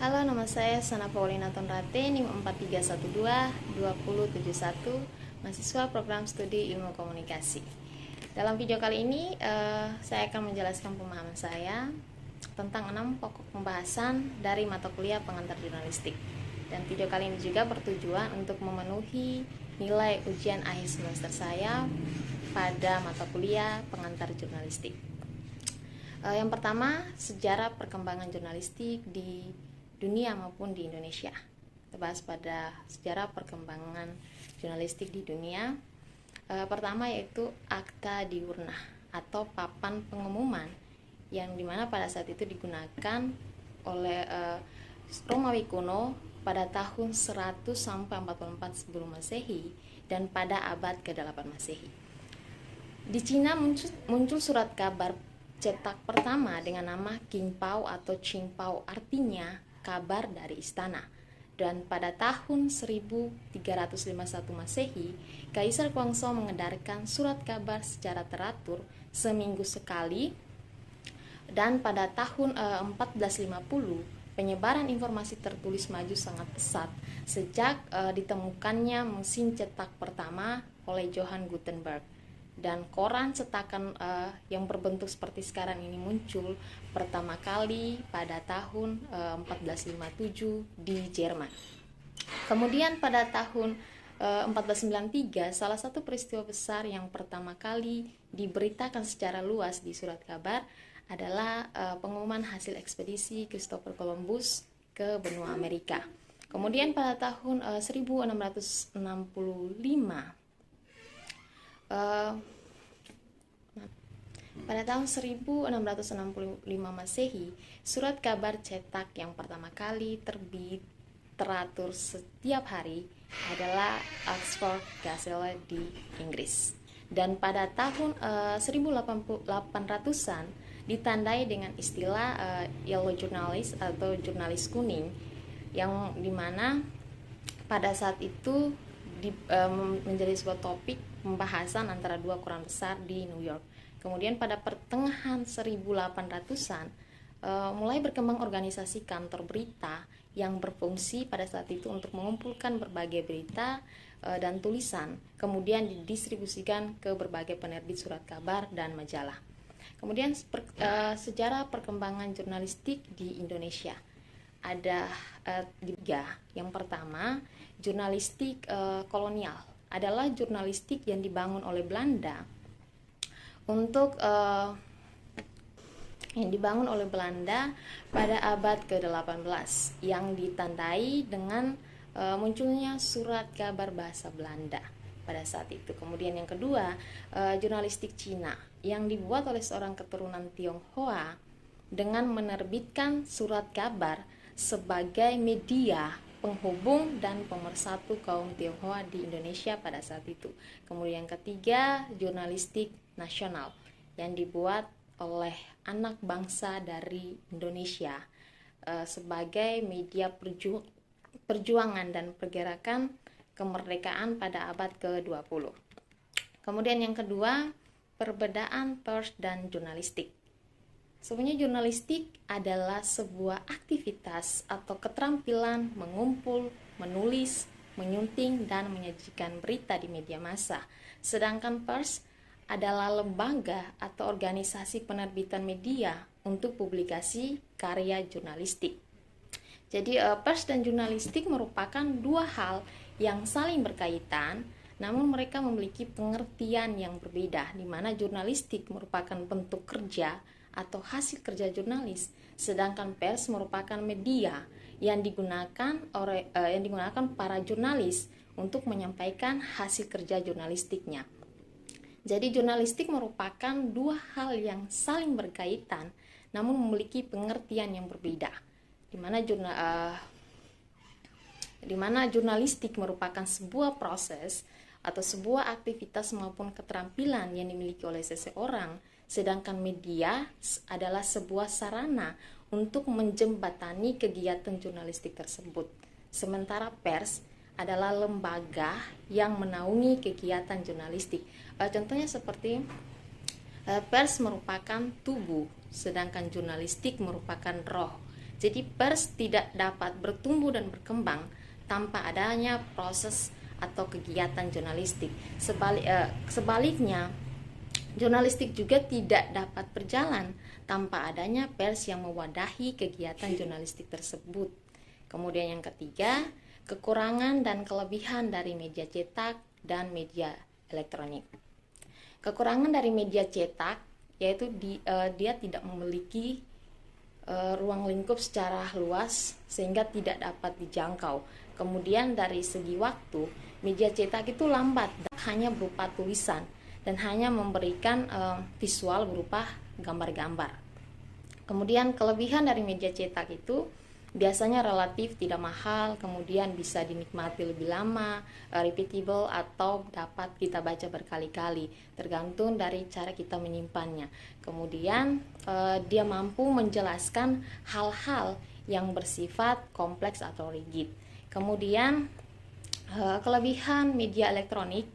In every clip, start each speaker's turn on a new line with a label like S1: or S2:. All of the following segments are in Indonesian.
S1: Halo, nama saya Sana Paulina Tonrate, NIM 4312-2071, mahasiswa program studi ilmu komunikasi. Dalam video kali ini, saya akan menjelaskan pemahaman saya tentang 6 pokok pembahasan dari mata kuliah pengantar jurnalistik. Dan video kali ini juga bertujuan untuk memenuhi nilai ujian akhir semester saya pada mata kuliah pengantar jurnalistik. Yang pertama, sejarah perkembangan jurnalistik di dunia maupun di Indonesia. Kita bahas pada sejarah perkembangan jurnalistik di dunia. Pertama yaitu Akta Diurnah atau papan pengumuman yang dimana pada saat itu digunakan oleh Romawi kuno pada tahun 100 sampai 44 sebelum Masehi dan pada abad ke-8 Masehi. Di Cina muncul surat kabar cetak pertama dengan nama Qingpao atau Qingpao, artinya kabar dari istana. Dan pada tahun 1351 Masehi, Kaisar Guangzhou mengedarkan surat kabar secara teratur seminggu sekali. Dan pada tahun 1450, penyebaran informasi tertulis maju sangat pesat sejak ditemukannya mesin cetak pertama oleh Johann Gutenberg. Dan koran cetakan yang berbentuk seperti sekarang ini muncul pertama kali pada tahun 1457 di Jerman. Kemudian pada tahun 1493, salah satu peristiwa besar yang pertama kali diberitakan secara luas di surat kabar adalah pengumuman hasil ekspedisi Christopher Columbus ke benua Amerika. Kemudian pada tahun 1665 pada tahun 1665 Masehi, surat kabar cetak yang pertama kali terbit teratur setiap hari adalah Oxford Gazette di Inggris. Dan pada tahun 1800-an ditandai dengan istilah yellow journalist atau jurnalis kuning, yang dimana pada saat itu menjadi sebuah topik pembahasan antara dua koran besar di New York. Kemudian pada pertengahan 1800-an mulai berkembang organisasi kantor berita yang berfungsi pada saat itu untuk mengumpulkan berbagai berita dan tulisan, kemudian didistribusikan ke berbagai penerbit surat kabar dan majalah. Kemudian sejarah perkembangan jurnalistik di Indonesia. Ada tiga. Yang pertama, jurnalistik kolonial adalah jurnalistik yang dibangun oleh Belanda pada abad ke-18 yang ditandai dengan munculnya surat kabar bahasa Belanda pada saat itu. Kemudian yang kedua, jurnalistik Cina yang dibuat oleh seorang keturunan Tionghoa dengan menerbitkan surat kabar sebagai media penghubung dan pemersatu kaum Tionghoa di Indonesia pada saat itu. Kemudian yang ketiga, jurnalistik nasional yang dibuat oleh anak bangsa dari Indonesia sebagai media perjuangan dan pergerakan kemerdekaan pada abad ke-20. Kemudian yang kedua, perbedaan pers dan jurnalistik. Sebenarnya jurnalistik adalah sebuah aktivitas atau keterampilan mengumpul, menulis, menyunting, dan menyajikan berita di media massa. Sedangkan pers adalah lembaga atau organisasi penerbitan media untuk publikasi karya jurnalistik. Jadi pers dan jurnalistik merupakan dua hal yang saling berkaitan, namun mereka memiliki pengertian yang berbeda, di mana jurnalistik merupakan bentuk kerja atau hasil kerja jurnalis, sedangkan pers merupakan media yang digunakan para jurnalis untuk menyampaikan hasil kerja jurnalistiknya. Jadi jurnalistik merupakan dua hal yang saling berkaitan namun memiliki pengertian yang berbeda, di mana jurnalistik merupakan sebuah proses atau sebuah aktivitas maupun keterampilan yang dimiliki oleh seseorang, sedangkan media adalah sebuah sarana untuk menjembatani kegiatan jurnalistik tersebut. Sementara pers adalah lembaga yang menaungi kegiatan jurnalistik. Contohnya seperti pers merupakan tubuh, sedangkan jurnalistik merupakan roh. Jadi pers tidak dapat bertumbuh dan berkembang tanpa adanya proses atau kegiatan jurnalistik. Sebaliknya, jurnalistik juga tidak dapat berjalan tanpa adanya pers yang mewadahi kegiatan jurnalistik tersebut. Kemudian yang ketiga, kekurangan dan kelebihan dari media cetak dan media elektronik. Kekurangan dari media cetak yaitu dia tidak memiliki ruang lingkup secara luas sehingga tidak dapat dijangkau. Kemudian dari segi waktu, media cetak itu lambat, hanya berupa tulisan dan hanya memberikan visual berupa gambar-gambar. Kemudian kelebihan dari media cetak itu biasanya relatif tidak mahal, kemudian bisa dinikmati lebih lama, repeatable, atau dapat kita baca berkali-kali, tergantung dari cara kita menyimpannya. Kemudian dia mampu menjelaskan hal-hal yang bersifat kompleks atau rigid. Kemudian kelebihan media elektronik,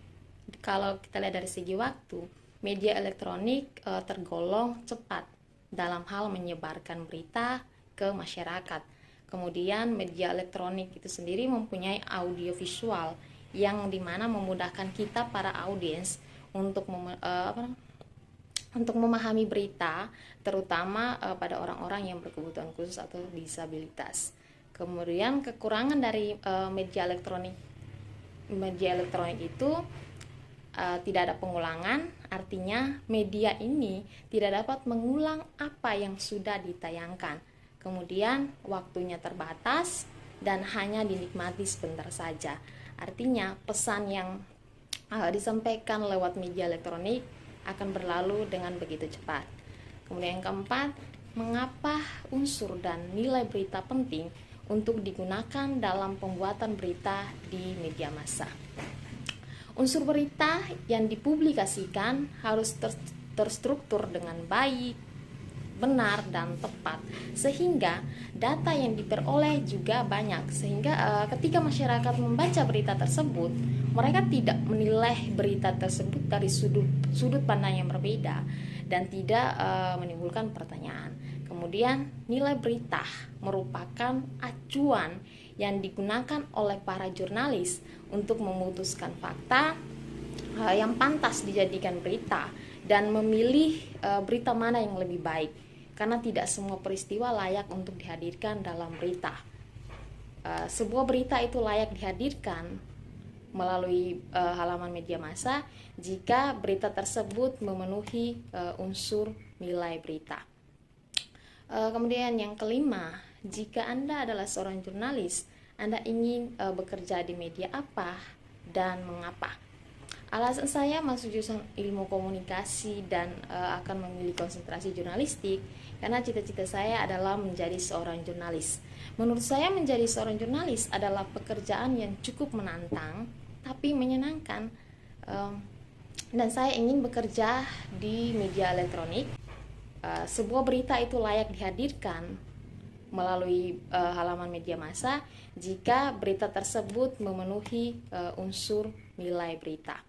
S1: kalau kita lihat dari segi waktu, media elektronik tergolong cepat dalam hal menyebarkan berita ke masyarakat. Kemudian media elektronik itu sendiri mempunyai audio visual yang dimana memudahkan kita para audiens untuk memahami berita, terutama pada orang-orang yang berkebutuhan khusus atau disabilitas. Kemudian kekurangan dari media elektronik itu tidak ada pengulangan, artinya media ini tidak dapat mengulang apa yang sudah ditayangkan. Kemudian waktunya terbatas dan hanya dinikmati sebentar saja. Artinya pesan yang disampaikan lewat media elektronik akan berlalu dengan begitu cepat. Kemudian yang keempat, mengapa unsur dan nilai berita penting untuk digunakan dalam pembuatan berita di media massa. Unsur berita yang dipublikasikan harus terstruktur dengan baik, benar, dan tepat, sehingga data yang diperoleh juga banyak, sehingga ketika masyarakat membaca berita tersebut, mereka tidak menilai berita tersebut dari sudut pandang yang berbeda dan tidak menimbulkan pertanyaan. Kemudian nilai berita merupakan acuan yang digunakan oleh para jurnalis untuk memutuskan fakta yang pantas dijadikan berita dan memilih berita mana yang lebih baik, karena tidak semua peristiwa layak untuk dihadirkan dalam berita. Sebuah berita itu layak dihadirkan melalui halaman media massa jika berita tersebut memenuhi unsur nilai berita. Kemudian yang kelima, jika Anda adalah seorang jurnalis, Anda ingin bekerja di media apa dan mengapa? Alasan saya masuk jurusan ilmu komunikasi dan akan memilih konsentrasi jurnalistik karena cita-cita saya adalah menjadi seorang jurnalis. Menurut saya menjadi seorang jurnalis adalah pekerjaan yang cukup menantang tapi menyenangkan, dan saya ingin bekerja di media elektronik. Sebuah berita itu layak dihadirkan melalui halaman media massa jika berita tersebut memenuhi unsur nilai berita.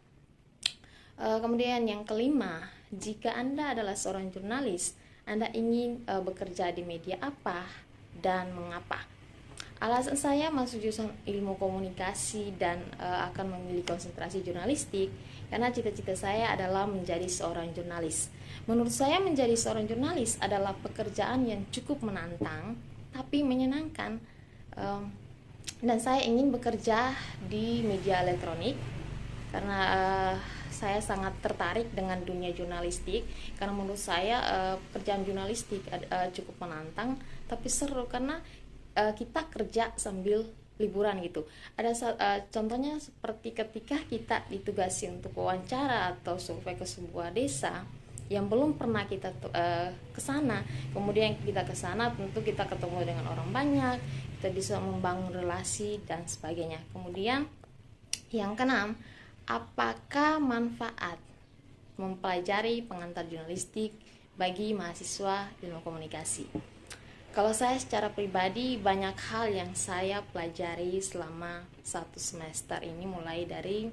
S1: Kemudian yang kelima, jika Anda adalah seorang jurnalis, Anda ingin bekerja di media apa dan mengapa? Alasan saya masuk jurusan ilmu komunikasi dan akan memilih konsentrasi jurnalistik karena cita-cita saya adalah menjadi seorang jurnalis. Menurut saya menjadi seorang jurnalis adalah pekerjaan yang cukup menantang tapi menyenangkan, dan saya ingin bekerja di media elektronik karena saya sangat tertarik dengan dunia jurnalistik, karena menurut saya pekerjaan jurnalistik cukup menantang tapi seru karena kita kerja sambil liburan gitu. Ada contohnya seperti ketika kita ditugasi untuk wawancara atau survei ke sebuah desa yang belum pernah kita ke sana. Kemudian kita ke sana tentu kita ketemu dengan orang banyak, kita bisa membangun relasi dan sebagainya. Kemudian yang keenam, apakah manfaat mempelajari pengantar jurnalistik bagi mahasiswa ilmu komunikasi? Kalau saya secara pribadi, banyak hal yang saya pelajari selama 1 semester ini, mulai dari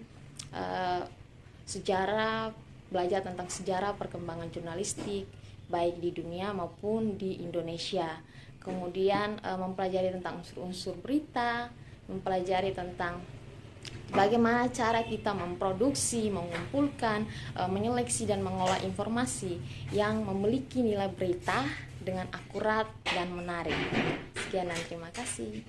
S1: belajar tentang sejarah perkembangan jurnalistik baik di dunia maupun di Indonesia. kemudian mempelajari tentang unsur-unsur berita, mempelajari tentang bagaimana cara kita memproduksi, mengumpulkan, menyeleksi dan mengolah informasi yang memiliki nilai berita dengan akurat dan menarik. Sekian dan terima kasih.